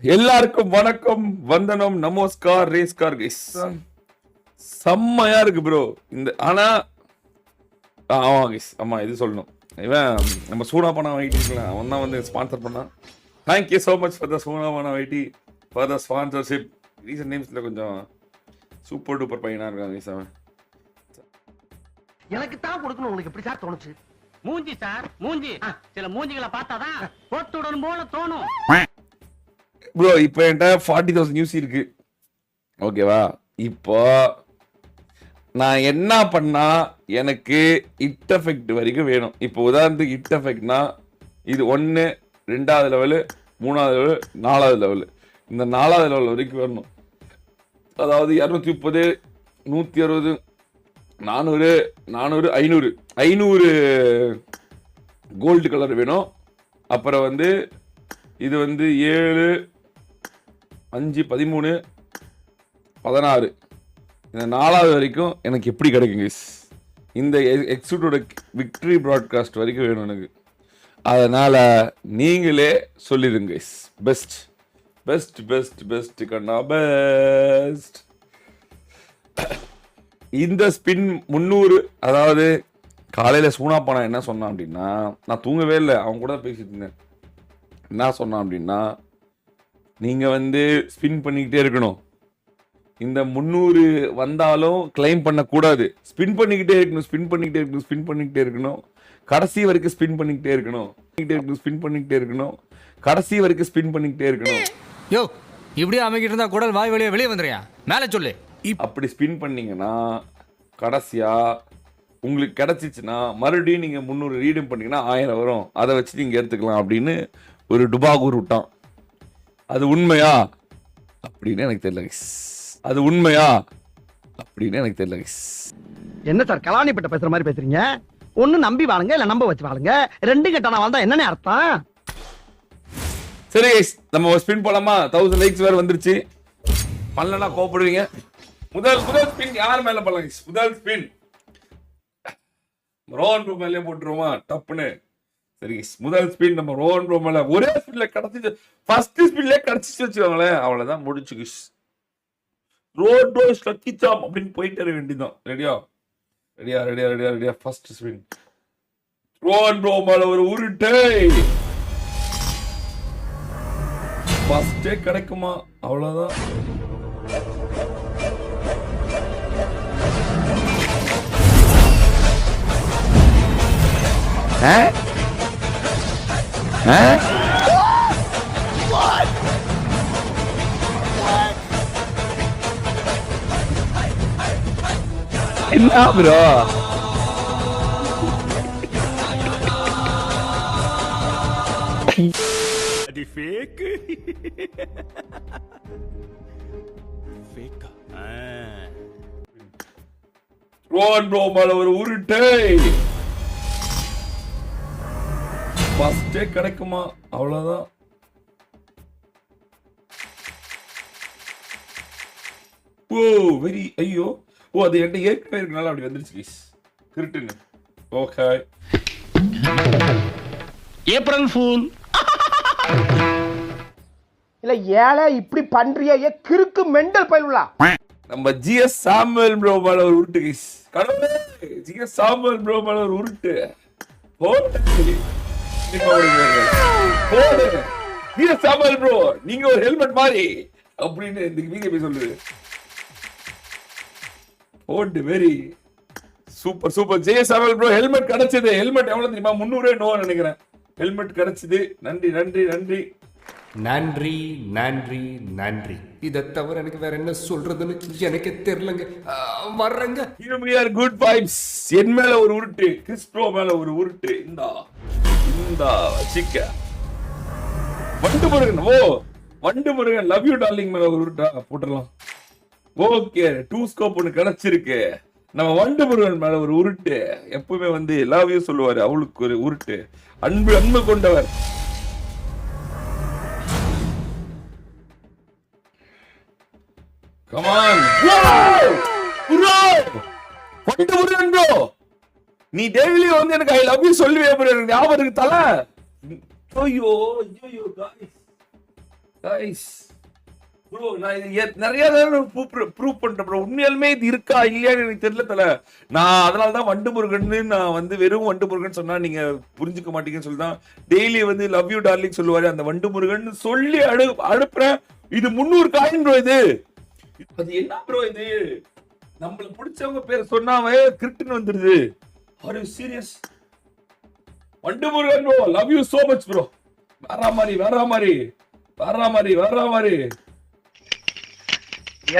எல்லாருக்கும் வணக்கம், வந்தனம், நமஸ்கார், ரேஸ்கார் கைஸ். செம்மையா இருக்கு ப்ரோ இந்த. ஆனா ஆமா கைஸ், ஆமா இது சொல்லணும். இவன் நம்ம சூனாபானா வைட்டி இருக்கலாம், அவன் தான் வந்து ஸ்பான்சர் பண்ணான். Thank you so much for the சூனாபானா வைட்டி ஃபார் த ஸ்பான்சர்ஷிப். ரீசன்ட் நேம்ஸ்ல கொஞ்சம் சூப்பர் டூப்பர் பையனா இருக்கான் கைஸ். அவன் எனக்கு தான் கொடுக்கணும். உங்களுக்கு எப்படி சார் தோணுச்சு? மூஞ்சி சார், மூஞ்சி. சில மூஞ்சிகளை பார்த்தாதான் போட்டுடன் போல தோணும். ப்ரோ இப்போ என்கிட்ட 40,000 நியூஸ் இருக்கு, ஓகேவா? இப்போ நான் என்ன பண்ணா எனக்கு இட் எஃபெக்ட் வரைக்கும் வேணும். இப்போ உதாரணத்துக்கு இட் எஃபெக்ட்னா இது 1, 2வது லெவலு, 3வது லெவலு, 4வது லெவலு. இந்த 4வது லெவல் வரைக்கும் வரணும். அதாவது 230, 160, 400, 400, 500 கோல்டு கலர் வேணும். அப்புறம் வந்து இது வந்து 7, 5, 13, 16 இந்த 4வது வரைக்கும் எனக்கு எப்படி கிடைக்கும் கைஸ்? இந்த எக்ஸூட்டோட விக்டரி ப்ராட்காஸ்ட் வரைக்கும் வேணும் எனக்கு. அதனால நீங்களே சொல்லிடுங்க guys. Best best best best கண்ணா பெஸ்ட். இந்த ஸ்பின் 300. அதாவது காலையில் சூனாப்பானா என்ன சொன்னான் அப்படின்னா, நான் தூங்கவே இல்லை, அவங்க கூட பேசிட்டு இருந்தேன். என்ன சொன்னான் அப்படின்னா, நீங்கள் வந்து ஸ்பின் பண்ணிக்கிட்டே இருக்கணும். இந்த 300 வந்தாலும் கிளைம் பண்ணக்கூடாது. ஸ்பின் பண்ணிக்கிட்டே இருக்கணும், ஸ்பின் பண்ணிக்கிட்டே இருக்கணும், ஸ்பின் பண்ணிக்கிட்டே இருக்கணும், கடைசி வரைக்கும் ஸ்பின் பண்ணிக்கிட்டே இருக்கணும், ஸ்பின் பண்ணிக்கிட்டே இருக்கணும், கடைசி வரைக்கும் ஸ்பின் பண்ணிக்கிட்டே இருக்கணும். யோ, இப்படியே அமைக்கிட்டு இருந்தா குடல் வாய் வழியா வெளியே வந்துறியா? மேலே சொல்லு. அப்படி ஸ்பின் பண்ணீங்கன்னா கடைசியா உங்களுக்கு கிடைச்சிச்சுன்னா மறுபடியும் நீங்க 300 ரீடிங் பண்ணீங்கன்னா 1000 வரும். அதை வச்சு நீங்க எடுத்துக்கலாம் அப்படின்னு ஒரு டுபாகூர் விட்டான். அது உண்மையா அப்படின்னு எனக்கு தெரியல கைஸ். அது உண்மையா அப்படின்னு எனக்கு தெரியல கைஸ். என்ன சார் கலாணிப்பட்ட பேசுற மாதிரி பேசுறீங்க? ஒண்ணு நம்பி வாழுங்க, இல்ல நம்ப வச்சு வாழுங்க. 2 கட்டான வாழ்ந்தா என்னன்னு அர்த்தம்? சரி கைஸ், நம்ம ஸ்பின் போலாமா? 1000 லைக்ஸ் வேற வந்துருச்சு. பண்ணலன்னா கோபப்படுவீங்க. முதல் ஸ்பின் யார் மேல பண்ணலாம் கைஸ்? முதல் ஸ்பின் ரோஹன் ப்ரோ மேலே போட்டுருவோமா டப்புன்னு? சரி கைஸ், முதல் ஸ்பின் நம்ம ரோஹன் ப்ரோ மேல ஒரே ஸ்பின்ல கிடைச்சிச்சு. ஃபர்ஸ்ட் ஸ்பின்ல கிடைச்சிச்சு வச்சுக்கோங்களேன், அவ்வளவுதான் முடிச்சு கைஸ். ரோஹன் ப்ரோ லக்கி சாம் அப்படின்னு போயிட்டு இருக்க வேண்டியதான். ரெடியா ரெடியா ரெடியா ரெடியா ரெடியா ஃபர்ஸ்ட் ஸ்பின். ரோஹன் ப்ரோ மேல ஒரு உருட்டை. ஃபர்ஸ்டே கிடைக்குமா? அவ்வளவுதான். என்ன ப்ரோ? அது ஃபேக். ஃபேக்கா? ரோஹன் ப்ரோ மேல ஒரு உருட்டை. ஃபர்ஸ்டே கிடைக்குமா? அவ்வளவுதான். ஓ வெரி ஐயோ. ஓ அது என்கிட்ட ஏற்கனவே இருக்கனால அப்படி வந்துருச்சு கைஸ். திருட்டுன்னு. ஓகே. April fool. இல்ல ஏழை இப்படி பண்றியே, கிறுக்கு மெண்டல் பயிலுலா. நம்ம ஜிஎஸ் சாமுவேல் ப்ரோ மேல ஒரு உருட்டு கைஸ். கடவுளே, ஜிஎஸ் சாமுவேல் ப்ரோ மேல ஒரு உருட்டு. சாமுவேல் ப்ரோ நீங்க ஒரு ஹெல்மெட் மாதிரி அப்படின்னு இந்த பிஜேபி சொல்லுது. ஓட்டு வெரி சூப்பர் சூப்பர். ஜெய சாமுவேல் ப்ரோ ஹெல்மெட் கிடைச்சது. ஹெல்மெட் எவ்வளவு தெரியுமா? 300 நோ நினைக்கிறேன். ஹெல்மெட் கிடைச்சது. நன்றி நன்றி நன்றி நன்றி நன்றி நன்றி. இதை தவிர எனக்கு வேற என்ன சொல்றதுன்னு எனக்கு தெரியலங்க. வர்றேங்க. We are good vibes. என் மேல ஒரு உருட்டு, கிறிஸ் ப்ரோ மேல ஒரு உருட்டு. இந்த சிக்க வண்டு முருகன். ஓ வண்டு முருகன் லவ் யூ டார்லிங் மேல ஒரு உருட்டா போட்டுடலாம். ஓகே 2 ஸ்கோப் ஒன்று கிடைச்சிருக்கு. நம்ம வண்டு முருகன் மேல ஒரு உருட்டு. எப்பவுமே வந்து லவ் யூ சொல்லுவாரு, அவளுக்கு ஒரு உருட்டு. அன்பு கொண்டவர். Come on. Bro! வண்டு முருகன் ப்ரோ, நீ டெய்லி வந்து எனக்கு ஐ லவ் யூ சொல்லுவே ப்ரோ. எனக்கு ஞாபகம் இருக்கு தல. ஐயோ ஐயோ गाइस, கைஸ் ப்ரோ நான் இது நிறைய ப்ரூவ் பண்றேன் ப்ரோ. உண்மையாலுமே இது இருக்கா இல்லையான்னு எனக்கு தெரியல தல. நான் அதனால தான் வண்டு முருகன்னு நான் வந்து வெறும் வண்டு முருகன் சொன்னா நீங்க புரிஞ்சுக்க மாட்டீங்கன்னு சொல்லி தான் டெய்லி வந்து லவ் யூ டார்லிங் சொல்லுவாரு. அந்த வண்டு முருகன் சொல்லி அனுப்புறேன். இது 300 காயின் ப்ரோ. இது அது என்ன ப்ரோ இது? நம்மளுக்கு பிடிச்சவங்க பேர் சொன்னாவே கிரிட்டுன்னு வந்துருது. Are you serious? Vandu Murugan bro love you so much bro. வேற மாதிரி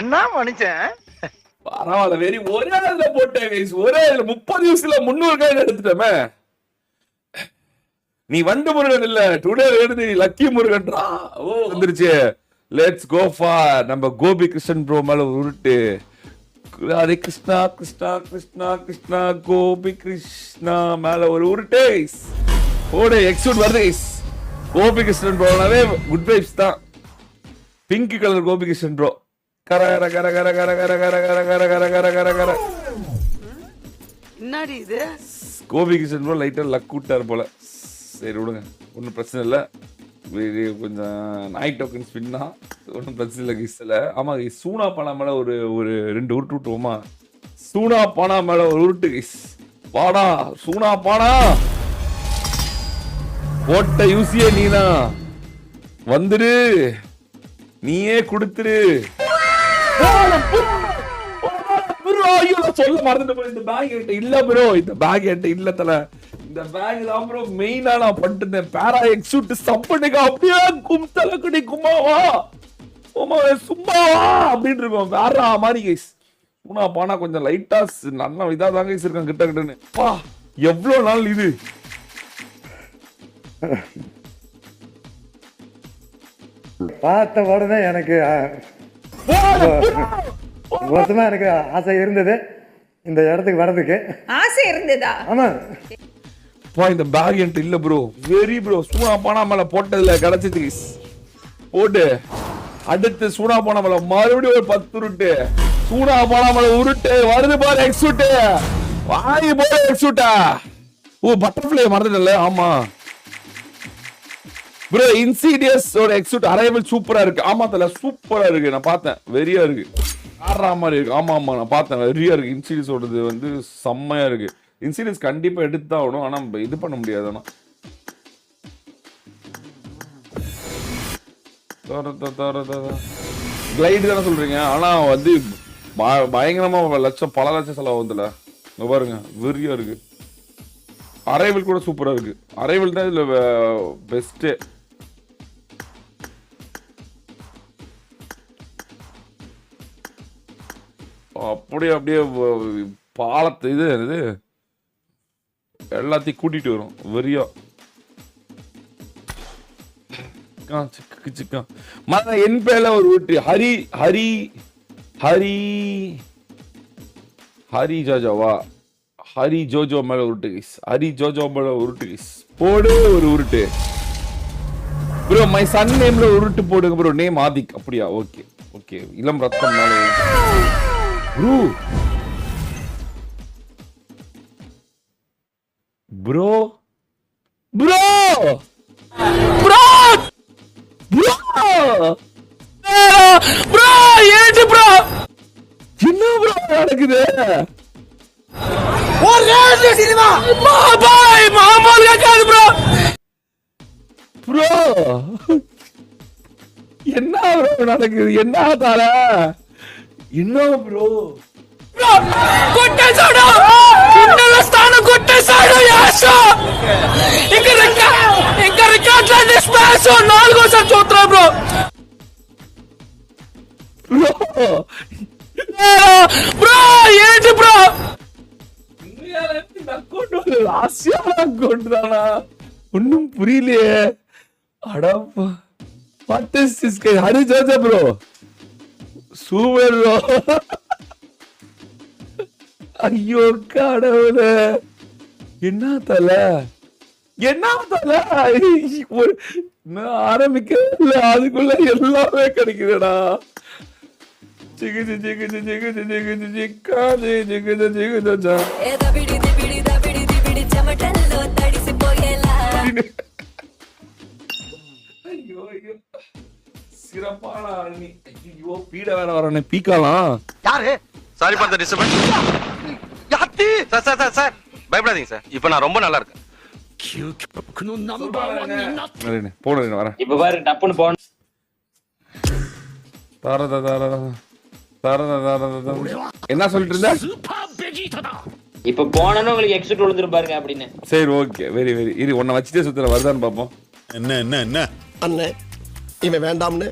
என்ன மனுஷன் பரவாயில்ல. வெரி ஒரே இதுல போட்டேன் guys. ஒரே இதுல 30 நிமிஷத்துல 300 காயின் எடுத்துட்டமே. நீ வண்டு முருகன் இல்ல, டுடே எழுதி லக்கி முருகன்டா. ஓ வந்துருச்சு. லெட்ஸ் கோ ஃபார் நம்ம கோபி கிருஷ்ணன் ப்ரோ மேல உருட்டு. ஹரே கிருஷ்ணா கிருஷ்ணா கிருஷ்ணா கிருஷ்ணா கோபி கிருஷ்ணா மேல ஒரு உருட்டு. ஓடு எக்ஸூட் வருது guys. கோபி கிருஷ்ணன் ப்ரோனாவே குட் வைப்ஸ் தான். Pink colour Gopi Krishnan bro. கர கர கர கர கர கர கர கர கர கர கர கர கர. என்னடி இது? கோபி கிருஷ்ணன் ப்ரோ லைட்டா லக் கூட்டார் போல. சரி விடுங்க, ஒன்றும் பிரச்சனை இல்லை. கொஞ்சம் நாய் டோக்கன் ஸ்பின் தான், ஒன்றும் பிரச்சனை இல்லை கிஸ்ல. ஆமா கிஸ், சூனா பானா மேல ஒரு 2 உருட்டு விட்டுவோமா? சூனா பானா மேல ஒரு உருட்டு கிஸ். பாடா சூனா பானா போட்ட யூசியே நீனா வந்துரு, நீயே கொடுத்துரு. சொல்ல மறந்துட்டு இந்த பேக் என்கிட்ட இல்ல ப்ரோ. இந்த பேக் என்கிட்ட இல்ல தல. இந்த பேக் தான் ப்ரோ மெயினா நான் பண்ணிட்டேன். பேரா எக்ஸூட் சப்பனுக்கு அப்படியே கும்தல கடி கும்மாவா ஓமா சும்மாவா அப்படின்னு இருக்கும். வேற மாதிரி கைஸ். சூனா பானா கொஞ்சம் லைட்டா நல்ல இதா தான் கைஸ் இருக்கான் கிட்ட கிட்டன்னு. பா எவ்வளவு நாள் இது. பார்த்த உடனே எனக்கு மொத்தமா எனக்கு ஆசை இருந்தது இந்த இடத்துக்கு வர்றதுக்கு. ஆசை இருந்ததா? ஆமா பா இந்த பேக் என்கிட்ட இல்ல ப்ரோ. வெரி ப்ரோ சூனா பானா மேல போட்டதுல கிடைச்சது கைஸ். போட்டு அடுத்து சூனா பானா மேல மறுபடியும் ஒரு 10 உருட்டு. சூனா பானா மேல உருட்டு வருது பாரு எக்ஸூட். வாங்கி போற எக்ஸூட்டா. ஓ பட்டர்ஃப்ளை மறந்துட்டல. ஆமா ப்ரோ இன்சிடியஸ் ஓட எக்ஸூட் அரைவல் சூப்பரா இருக்கு. ஆமா தல சூப்பரா இருக்கு. நான் பார்த்தேன் வெரியா இருக்கு. ஆடுற மாதிரி இருக்கு. ஆமா ஆமா நான் பார்த்தேன் வெரியா இருக்கு. இன்சிடியஸ் ஓடது வந்து செம்மையா இருக்கு. இன்சிடியஸ் கண்டிப்பா எடுத்து தான் ஆகணும். ஆனா இது பண்ண முடியாது. ஆனா கிளைடு தானே சொல்றீங்க. ஆனா வந்து பயங்கரமா பல லட்சம் செலவு வந்துல. பாருங்க வெரியா இருக்கு. அரைவல் கூட சூப்பரா இருக்கு. அரைவல் தான் இதுல பெஸ்ட். அப்படியே பாலத்தை இது எல்லாத்தையும் கூட்டிட்டு வரும் வெறியா. என் பேர்ல ஒரு ஊட்டி ஹரி ஹரி ஹரி ஹரி ஜோஜோவா ஹரி ஜோஜோ மேல உருட்டு கைஸ். ஹரி ஜோஜோ மேல உருட்டு கைஸ். போடு ஒரு உருட்டு ப்ரோ. மை சன் நேம்ல உருட்டு போடுங்க ப்ரோ. நேம் ஆதிக். அப்படியா? Okay okay. இளம் ரத்தம் மேல bro. Bro bro bro bro bro ஏன் ப்ரோ என்ன ப்ரோ நடக்குது? ஒரு சினிமா பாய் மாமூல் கேக்காது ப்ரோ. ப்ரோ என்ன ப்ரோ நடக்குது? என்ன தால என்ன ப்ரோ? కొట్టేశాడు ఇందులో స్థానం కొట్టేశాడు యాష. ఇంకా రికార్డ్ స్పేస్ 4సారి చూస్తున్నా బ్రో. బ్రో ఏంటి బ్రో ஆசியானா ஒன்னும் புரியலையே. அடப்பா what is this guy? Hari ஜோஜோ ப்ரோ சூப்பர் ப்ரோ. ஐயோ கடவுளே என்ன தல ஆரம்பிக்கல அதுக்குள்ள எல்லாமே கிடைக்குதுடா. ஜிகு ஜிகு ஜிகு ஜிகு ஜிக்காது ஜிகு ஜிகு ஜா. ஐயோ ஐயோ சிறப்பான அணி. ஐயோ பீட வேற வரனே பீக்கலாம். யாரு சாரி ஃபார் தி டிஸ்டர்பன்ஸ். யாத்தி சார் பயப்படாதீங்க சார். இப்போ நான் ரொம்ப நல்லா இருக்கேன். போன வரேன். இப்ப பாரு டப்புன்னு போன தாரதா தாரதா தாரதா தாரதா. என்ன சொல்லிட்டு இருந்த? இப்ப போனோன்னு உங்களுக்கு எக்ஸிட் விழுந்துரு பாருங்க அப்படின்னு. சரி ஓகே வெரி வெரி. இரு உன்னை வச்சுட்டே சுத்தல வருதான்னு பாப்போம். என்ன அண்ணே இவன் வேண்டாம்னு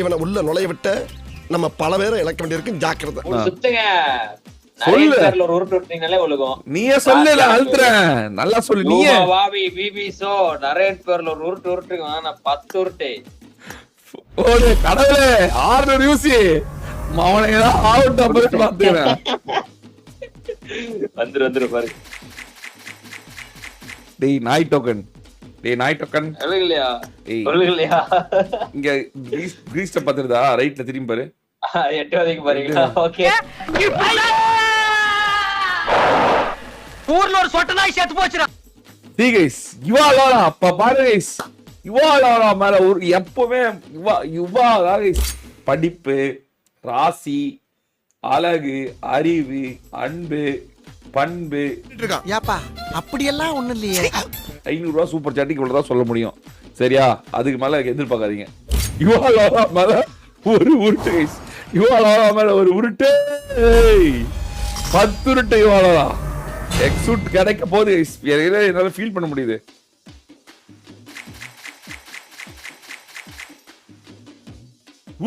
இவனை உள்ள நுழைய விட்ட நம்ம பல பேரை இழக்க வேண்டியிருக்கு. ஜாக்கிரதை. சுத்துங்க. சொல்லு. நிறைய பேர்ல ஒரு உருட்டு விட்டீங்கனாலே ஒழுகும். நீயே சொல்லல அழுத்துறேன். நல்லா சொல்லு நீயே. வாவி பிபி சோ நிறைய பேர்ல ஒரு உருட்டு உருட்டுங்க. நான் 10 உருட்டு. ஓடு கடவுளே 600 யூசி. மவனை ஏதாவது ஆவுட் அப்புறம் பாத்துறேன். வந்துரு பாரு. டேய் நாய் டோக்கன். டேய் நாய் டோக்கன். ஒழுகலையா? ஏய். ஒழுகலையா? இங்க கிரீஸ்ட பாத்துறதா ரைட்ல திரும்பி பாரு. 8 வதைக்கு பாருங்க. ஓகே. ஊர்ல ஒரு சொட்ட நாய் செத்து போச்சுடா. See guys, யுவாலோரா அப்ப பாரு guys. யுவாலோரா மேல ஒரு எப்பவுமே யுவா guys. படிப்பு, ராசி, அழகு, அறிவு, அன்பு, பண்பு. ஏப்பா அப்படியெல்லாம் ஒண்ணும் இல்லையே. 500 ரூபாய் சூப்பர் சாட்டிக்கு இவ்வளவுதான் சொல்ல முடியும். சரியா? அதுக்கு மேல எதிர்பார்க்காதீங்க. யுவாலோரா மேல ஒரு உருட்டு guys. யுவாலோரா மேல ஒரு உருட்டு. 10 உருட்டு யுவாலோரா. எக்ஸூட் கிடைக்க போகுது guys. என்னால ஃபீல் பண்ண முடியுது.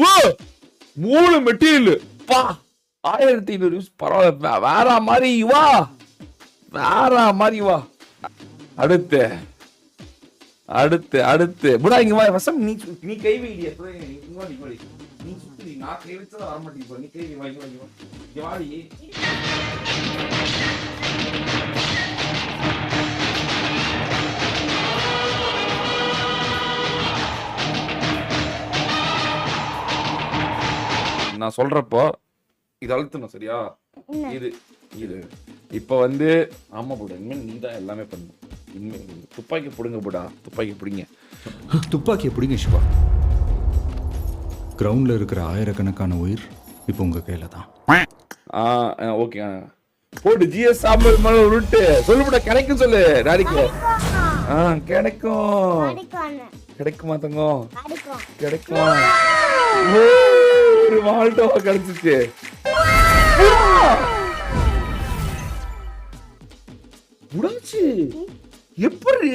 ஓ 3 மெட்டீரியல் பா 1500 யூஸ் பரவாயில்ல. வேற மாதிரி வா வேற மாதிரி வா. அடுத்து அடுத்து அடுத்து புடா இங்க வா. வசம் நீ கை வைடியா. நீ சுத்தி நான் கை வச்சா வர மாட்டீங்க. நீ கை வை இங்க வாடி. நான் சொல்றப்போ இது அழுத்தணும் சரியா? இது இது இப்ப வந்து ஆமா போட இனிமேல் நீ தான் எல்லாமே பண்ணணும். இனிமேல் துப்பாக்கி பிடுங்க போடா. துப்பாக்கி பிடிங்க. துப்பாக்கியை பிடிங்க சிவா. கிரவுண்டில் இருக்கிற ஆயிரக்கணக்கான உயிர் இப்போ உங்கள் கையில் தான். ஓகே போட்டு ஜிஎஸ் சாம்பல் மேல உருட்டு சொல்லுபட கிடைக்கும் சொல்லு நாளைக்கு. கிடைக்கும் கிடைக்குமா தங்கம்? கிடைக்குமா? ஒரு மால்டோவா கிடைச்சிச்சு. முடிச்சு எப்படி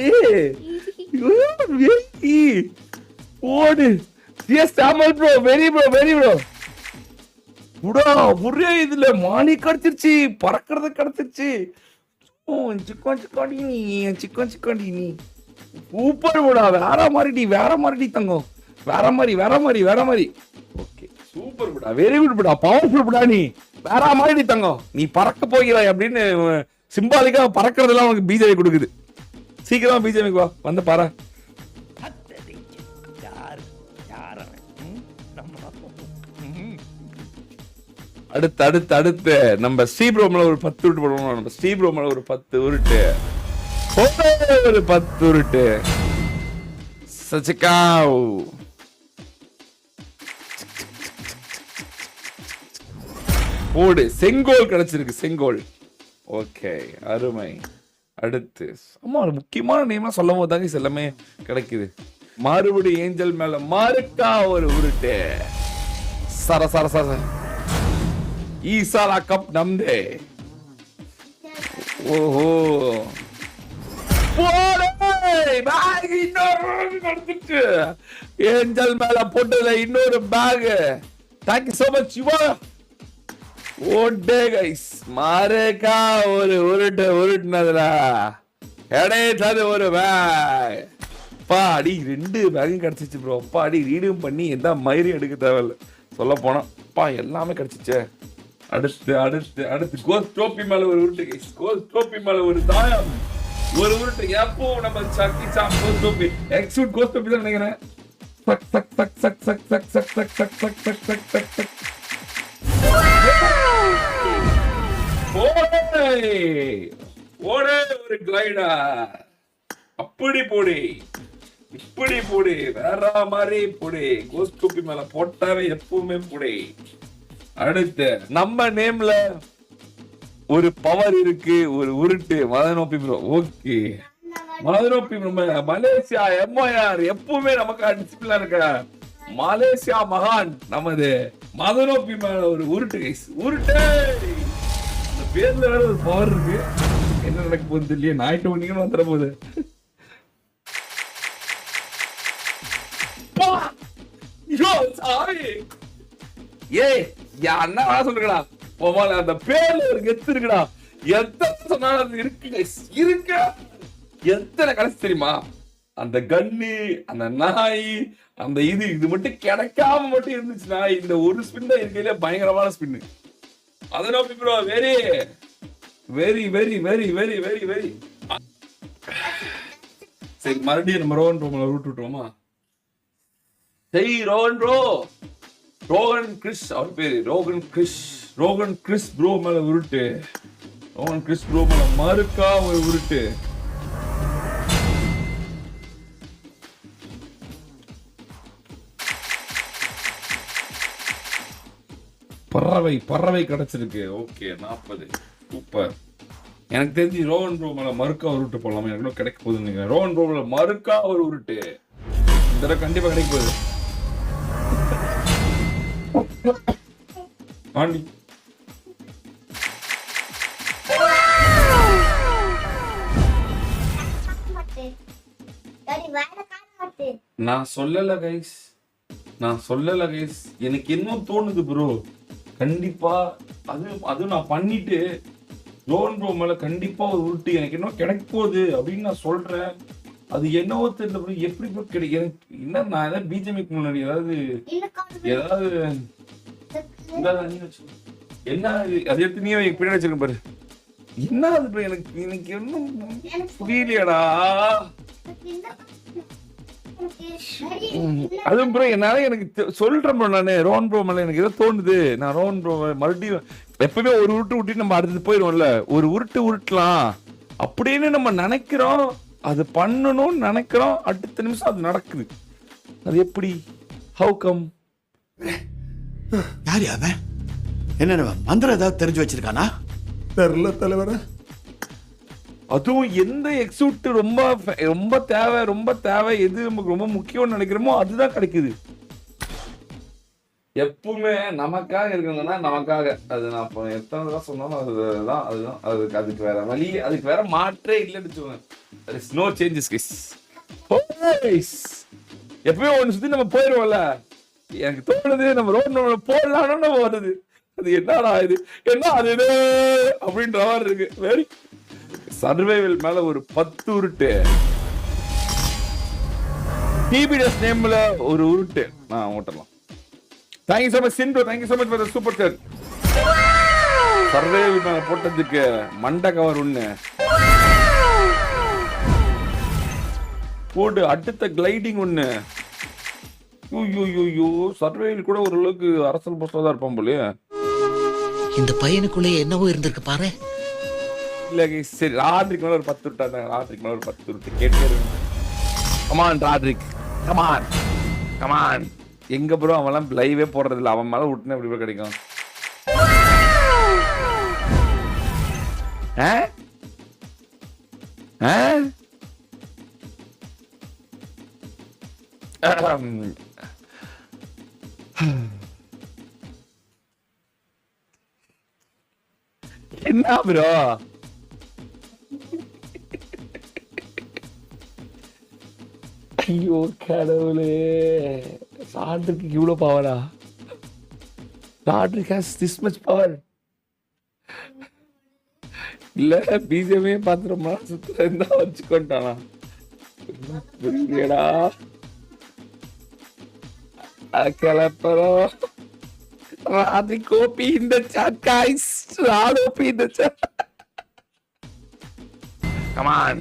ஓடு சாமல் bro. Very bro very bro. புடா ஒரே இதுல மானி கிடைச்சிருச்சு. பறக்கிறது கிடைச்சிருச்சு. சிக்கன் சிக்காண்டி நீ சிக்கன் சிக்காண்டி நீ சூப்பர் புடா. வேற மாதிரி தங்கம். வேற மாதிரி. ஓகே சூப்பர் புடா. வெரி குட் புடா. பவர்ஃபுல் புடா. நீ வேற மாதிரி தங்கம். நீ பறக்க போகிறாய் அப்படின்னு சிம்பாலிக்கா பறக்கிறதுலாம் உனக்கு பிஜேபி கொடுக்குது. சீக்கிரமா பிஜேபிக்கு வா. வந்து பாரு. அடுத்து நம்ம ஸ்ரீப்ரோம்ல ஒரு 10 உருட்டு போடுவோம். நம்ம ஸ்ரீப்ரோம்ல ஒரு 10 உருட்டு. ஒரு 10 உருட்டு. சச்சிகாவ் போடு. செங்கோல் கிடைச்சிருக்கு. செங்கோல். ஓகே அருமை. அடுத்து அம்மா முக்கியமான நேம்லாம் சொல்லும் போது தாங்க எல்லாமே கிடைக்குது. மறுபடி ஏஞ்சல் மேல மாறுக்கா ஒரு உருட்டு. சர சர சர ஈசாலா கப் நம்தே. ஓஹோ ஏஞ்சல் மேல போட்டதுல இன்னொரு பேக். தேங்க்யூ சோ மச் யுவா. ஓடே கைஸ் மாரேக்கா ஒரு உருட்டுனதுல கிடைச்சது ஒரு பேக். பாடி 2 பேக்கும் கிடைச்சிச்சு ப்ரோ. பாடி ரீடும் பண்ணி எந்த மயிரும் எடுக்க தேவையில்ல. சொல்ல போனா பா எல்லாமே கிடைச்சிச்சே. அடுத்து கோஸ்ட் டோப்பி மேல ஒரு உருட்டு கைஸ். கோஸ்ட் டோப்பி மேல ஒரு தாயம் ஒரு உருட்டு. எப்போ நம்ம சக்கி சாம் கோஸ்ட் டோப்பி எக்ஸூட் கோஸ்ட் டோப்பி தான் நினைக்கிறேன். சக் சக் சக் சக் சக் சக் சக் சக் சக் சக் சக் சக் சக் சக். ஓடே ஒரு கிளைடர். அப்படி போடி இப்படி புடி, வேற மாதிரி புடி. கோஸ்ட் டூபி மேல போட்டாவே எப்பவுமே புடி. அடுத்து நம்ம நேம்ல ஒரு பவர் இருக்கு, ஒரு உருட்டு. மதனோப்பி ப்ரோ, ஓகே. மதனோப்பி ப்ரோ, மலேசியா எம்ஓஆர் எப்பவுமே நமக்கு டிசிப்ளினா இருக்க மலேசியா மகான் நமது மதனோப்பி மேல ஒரு உருட்டு கைஸ், உருட்டு. அந்த பேர்ல வேற ஒரு பவர் இருக்கு. என்ன நடக்க போகுது தெரியல. ஞாயிற்று மணிக்கு வந்துட போகுது. ஏய் என்ன சொல்லுங்கடா, அந்த பேர்ல ஒரு கெத்து இருக்குடா. எத்தனை சொன்னாலும் அது இருக்கு guys, இருக்கு. எத்தனை கடைசி தெரியுமா? அந்த கன்னு, அந்த நாய், அந்த இது மட்டும் கிடைக்காம மட்டும் இருந்துச்சுன்னா இந்த ஒரு ஸ்பின் தான் இருக்கையில பயங்கரமான ஸ்பின். அதை நோக்கி bro, very very very very very very very. சரி, மறுபடியும் நம்ம ரோகன் ப்ரோ ரூட் விட்டுருவோமா? சரி, ரோகன் ப்ரோ, ரோகன் கிறிஸ் அவர் பேரு, ரோகன் கிறிஸ் ப்ரோ மேல உருட்டு. ரோகன் கிறிஸ் ப்ரோ மேல மறுக்கா ஒரு உருட்டு. பறவை கிடைச்சிருக்கு. Okay, 40 super. எனக்கு தெரிஞ்சு ரோகன் ப்ரோ மேல மறுக்கா ஒரு உருட்டு போடலாமா? எனக்கு கிடைக்க போகுது. ரோகன் ப்ரோ மேல மறுக்கா ஒரு உருட்டு இந்த தடவை கண்டிப்பா கிடைக்க போகுது. ஆண்டி நான் சொல்லல கைஸ், எனக்கு என்ன தோணுது ப்ரோ, கண்டிப்பா அது நான் பண்ணிட்டு ரோகன் ப்ரோ மேல கண்டிப்பா ஒரு உருட்டு எனக்கு என்ன கிடைக்க போகுது அப்படின்னு நான் சொல்றேன். அது என்னவோ தெரியல ப்ரோ, எப்படி ப்ரோ கிடைக்கும் எனக்கு? என்ன நான் ஏதாவது பிஜேபிக்கு முன்னாடி ஏதாவது என்ன அது எடுத்து நீ பின்னாடி வச்சிருக்க பாரு. என்ன அது ப்ரோ, எனக்கு இன்னும் புரியலையாடா. அதுவும் ப்ரோ என்னால எனக்கு சொல்றேன் ப்ரோ, நானு ரோகன் ப்ரோ மேல எனக்கு ஏதோ தோணுது. நான் ரோகன் ப்ரோ மறுபடியும் எப்பவுமே ஒரு உருட்டு விட்டு நம்ம அடுத்தது போயிடுவோம்ல, ஒரு உருட்டலாம் அப்படின்னு நம்ம நினைக்கிறோம். அது பண்ணணும்னு நினைக்கிறோம், அடுத்த நிமிஷம் அது நடக்குது. அது எப்படி? How come? யார் அவன்? என்ன மந்திரம் ஏதாவது தெரிஞ்சு வச்சிருக்கானா? தெரியல தலைவர. அதுவும் எந்த எக்ஸூட் ரொம்ப தேவை, எது நமக்கு ரொம்ப முக்கியம்னு நினைக்கிறோமோ அதுதான் கிடைக்குது. எப்பவுமே நமக்காக இருக்கணும்னா நமக்காக. அது நான் இப்போ எத்தனை தடவை சொன்னாலும் அதுதான் அதுக்கு வேற வழி, அதுக்கு வேற மாற்றே இல்லைன்னு வச்சுக்கோங்க. there is no changes guys. எப்பவுமே ஒன்று சுத்தி நம்ம போயிடுவோம்ல. எனக்கு தோணுது நம்ம ரோட் போடலாம்னு நம்ம வருது. அது என்னடா இது, என்ன அது இது அப்படின்ற மாதிரி இருக்கு. வெரி சர்வைவல் மேல ஒரு 10 உருட்டு. டிபிஎஸ் நேம்ல ஒரு உருட்டு நான் ஓட்டலாம். Thank you so much Sindhu, thank you so much for the super chat. Survival மேல போட்டதுக்கு மண்டை கவர் ஒண்ணு போடு. அடுத்த கிளைடிங் ஒண்ணு. ஐயோ, சர்வைவல் கூட ஓரளவுக்கு அரசல் போஸ்டா தான் இருப்பான் போலயே. இந்த பையனுக்குள்ளே என்னவோ இருந்திருக்கு பாரு. இல்ல சரி, ராட்ரிக் மேல ஒரு 10 விட்டா தான். ராட்ரிக் மேல ஒரு 10 விட்டு கேட்டே. Come on ராட்ரிக், come on. எங்க ப்ரோ அவன்லாம் லைவே போடுறது இல்ல, அவன் மேல விட்டுனா எப்படி கிடைக்கும்? என்ன ப்ரோ? ஐயோ கடவுளே, ராட்ரிக்கு இவ்வளவு பவரா? Rodrick has this much power? இல்ல பிஜேபி பாத்திரமா சுத்த இருந்தா வச்சுக்கொண்டானா? புரியடா கிளப்பறோம். Rodrick OP in the chat guys. Rodrick in the chat. come on.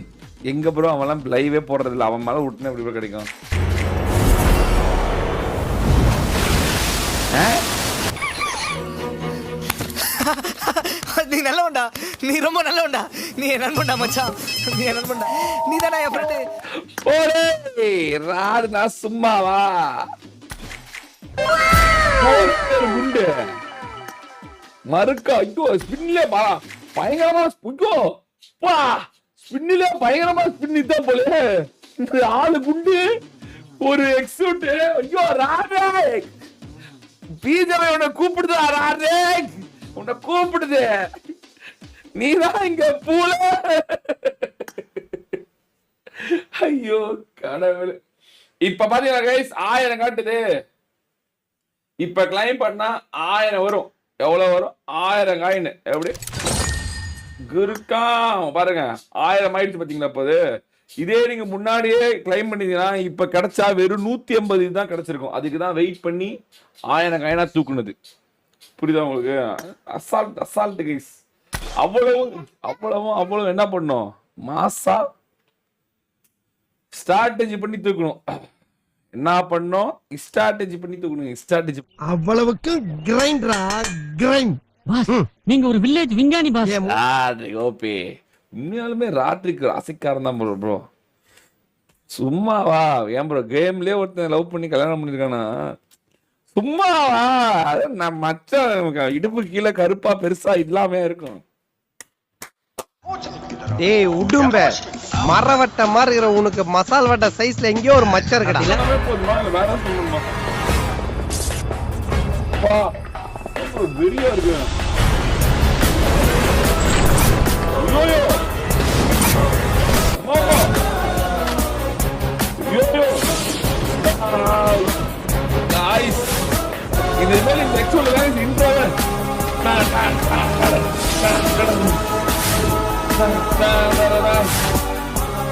எங்க ப்ரோ அவன்லாம் லைவே போடுறது இல்ல, அவன் மேல விட்டுனா எப்படி கிடைக்கும்? அது நல்லவன்டா, நீ ரொம்ப நல்லவன்டா, நீ என் நண்பன்டா மச்சான், நீ என் நண்பன்டா, நீ தானே என் ஃப்ரெண்டு. போடே ராடுனா சும்மாவா குண்டு மறுக்கா. ஐயோ ஸ்பின்ல பயங்கரமா ஐயோ பா ஸ்பின்ல பயங்கரமா ஸ்பின் தான் போல. இந்த ஆளு குண்டு ஒரு எக்ஸூட். ஐயோ ராடே பீஜமே உன்னை கூப்பிடுதா ராடே, உன்னை கூப்பிடுது. நீதான் இங்க பூல. ஐயோ கடவுளே. இப்ப பாத்தீங்கன்னா கைஸ் 1000 காட்டுது. இப்ப கிளைம் பண்ணா 1000 வரும். எவ்வளவு வரும்? 1000 காயின். எப்படி குருக்கா பாருங்க 1000 ஆயிடுச்சு பாத்தீங்களா. அப்போது இதே நீங்க முன்னாடியே கிளைம் பண்ணீங்கன்னா இப்ப கிடைச்சா வெறும் 150 தான் கிடைச்சிருக்கும். அதுக்கு தான் வெயிட் பண்ணி 1000 காயினா தூக்குனது. புரியுதா உங்களுக்கு? Assault guys. அவ்வளவு என்ன பண்ணும்? மாசா ஸ்ட்ராட்டஜி பண்ணி தூக்கணும். என்ன பண்ணோம்? ஸ்ட்ராட்டஜி பண்ணி தூக்கணும். ஸ்ட்ராட்டஜி அவ்வளவுக்கு கிரைண்டரா கிரைண்ட். நீங்க ஒரு வில்லேஜ் விஞ்ஞானி பாஸ். ஓபி உண்மையாலுமே ராத்திரிக்கு ராசிக்காரன் தான் ப்ரோ. சும்மாவா? ஏன் ப்ரோ கேம்லயே ஒருத்தன் லவ் பண்ணி கல்யாணம் பண்ணிருக்கானா? சும்மாவா? நான் மச்சான் இடுப்பு கீழே கருப்பா பெருசா இல்லாம இருக்கும். ஏய் உடும்ப மரவட்ட மாதிரி இருக்கிற உனக்கு மசால் வட்ட சைஸ்ல எங்கேயோ ஒரு மச்சம் இருக்குடா. எல்லாமே போதுமா? இல்ல வேற சொல்லணுமா? பா வெறியா இருக்கு. ஐயோ மாமா ஐயோ गाइस இது மேல செக்சுவல் गाइस இன்ட்ரோவர்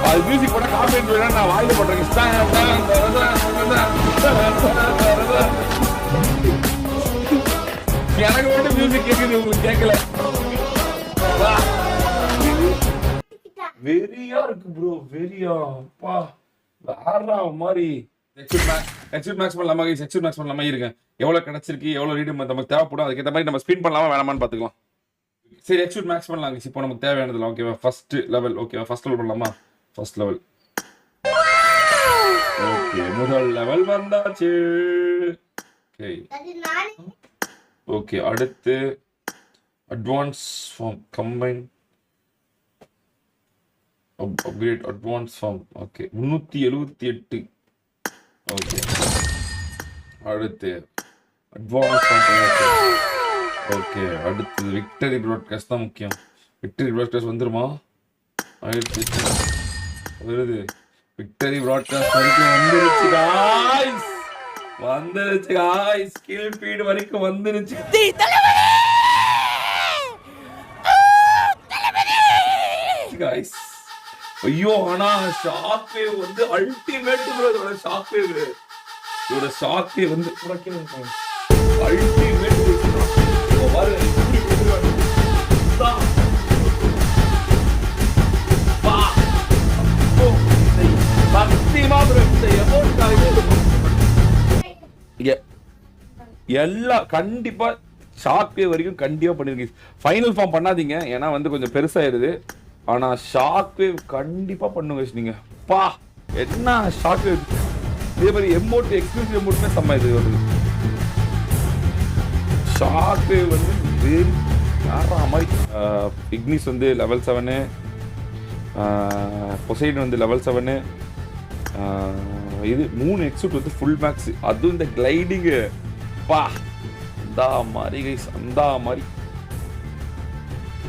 அது மியூசிக் போட காமெண்ட் வேணா நான் வாயில போடுறேன். எனக்கு மட்டும் மியூசிக் கேக்குது, உங்களுக்கு கேட்கல. வெறியா இருக்கு ப்ரோ, வெறியா பா வேற மாதிரி. எக்ஸ்யூட் மேக்ஸ் பண்ணலாமா? எக்ஸ்யூட் மேக்ஸ் பண்ணலாமா? இருங்க எவ்வளவு கிடைச்சிருக்கு, எவ்வளவு ரீடிங் நமக்கு தேவைப்படும், அதுக்கேற்ற மாதிரி நம்ம ஸ்பின் பண்ணலாமா வேணாமான்னு பாத்துக்கலாம். சரி எக்ஸ்யூட் மேக்ஸ் பண்ணலாம். இப்போ நமக்கு தேவையானதுல ஓகேவா? ஃபர்ஸ்ட் லெவல் ஓகேவா? ஃபர்ஸ்ட் லெவல் பண்ணலாமா? First level okay. முதல் லெவல் வந்தாச்சு. ஓகே அடுத்து advance form combine upgrade advance form. Okay 378. Okay அடுத்து அட்வான்ஸ் ஃபார்ம். ஓகே அடுத்து விக்டரி ப்ராட்காஸ்ட் தான் முக்கியம். விக்டரி ப்ராட்காஸ்ட் வந்துருமா? வருது. விக்டரி ப்ராட்காஸ்ட் வரைக்கும் வந்துருச்சு गाइस, வந்துருச்சு गाइस. ஸ்கில் ஃபீட் வரைக்கும் வந்துருச்சு गाइस. ஐயோ ஆனா ஷாக் வேவ் வந்து அல்டிமேட் ப்ரோ. இதோட ஷாக் வேவ் வந்து அல்டிமேட். எல்லாம் கண்டிப்பா ஷாக் வேவ் வரைக்கும் கண்டிப்பா பண்ணிருக்கீங்க. ஃபைனல் ஃபார்ம் பண்ணாதீங்க, ஏன்னா வந்து கொஞ்சம் பெருசாயிருது. ஆனா ஷாக் வேவ் கண்டிப்பா பண்ணுங்க நீங்க. பா என்ன ஷாக் வேவ். இதே மாதிரி எமோட் எக்ஸ்க்ளூசிவ் எமோட்மே செம்ம. இது வருது ஷாக் வேவ் வந்து வேற மாதிரி. இக்னிஸ் வந்து லெவல் 7, பொசைடன் வந்து லெவல் 7. இது 3 எக்ஸூட் வந்து ஃபுல் மேக்ஸ். அதுவும் இந்த கிளைடிங்கு பா அந்த மாதிரி கைஸ். அந்த மாதிரி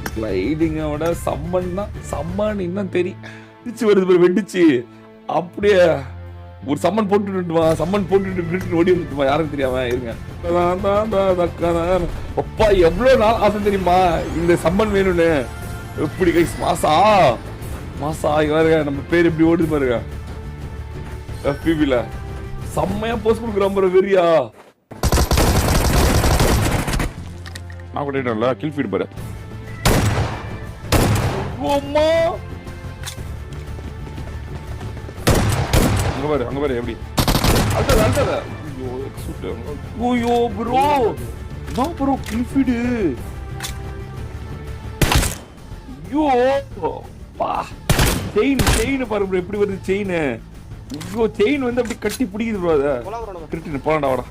கிளைடிங்கோட சம்மன் தான். சம்மன் இன்னும் தெரிச்சு வருது வெடிச்சு. அப்படியே ஒரு சம்மன் போட்டுட்டுமா, சம்மன் போட்டுட்டு ஓடி வந்துட்டுமா யாருக்கும் தெரியாம. இருங்க அப்பா எவ்வளவு நாள் ஆசை தெரியுமா இந்த சம்மன் வேணும்னு. எப்படி கைஸ் மாசா பாருங்க நம்ம பேர் எப்படி ஓடுது பாருங்க. FPBல செம்மையா போஸ்ட் கொடுக்குறான் பாரு வெறியா. நான் கூட இல்ல கில் ஃபீட் பாரு. அம்மா அங்க பாரு எப்படி அல்டா. ஐயோ ப்ரோ நான் ப்ரோ கில் ஃபீட் ஐயோ பா செயின் பாரு bro, எப்படி வருது செயின். ஐயோ செயின் வந்து அப்படி கட்டி பிடிக்குது ப்ரோ. அதை திருட்டு போலாம்டா வாடா.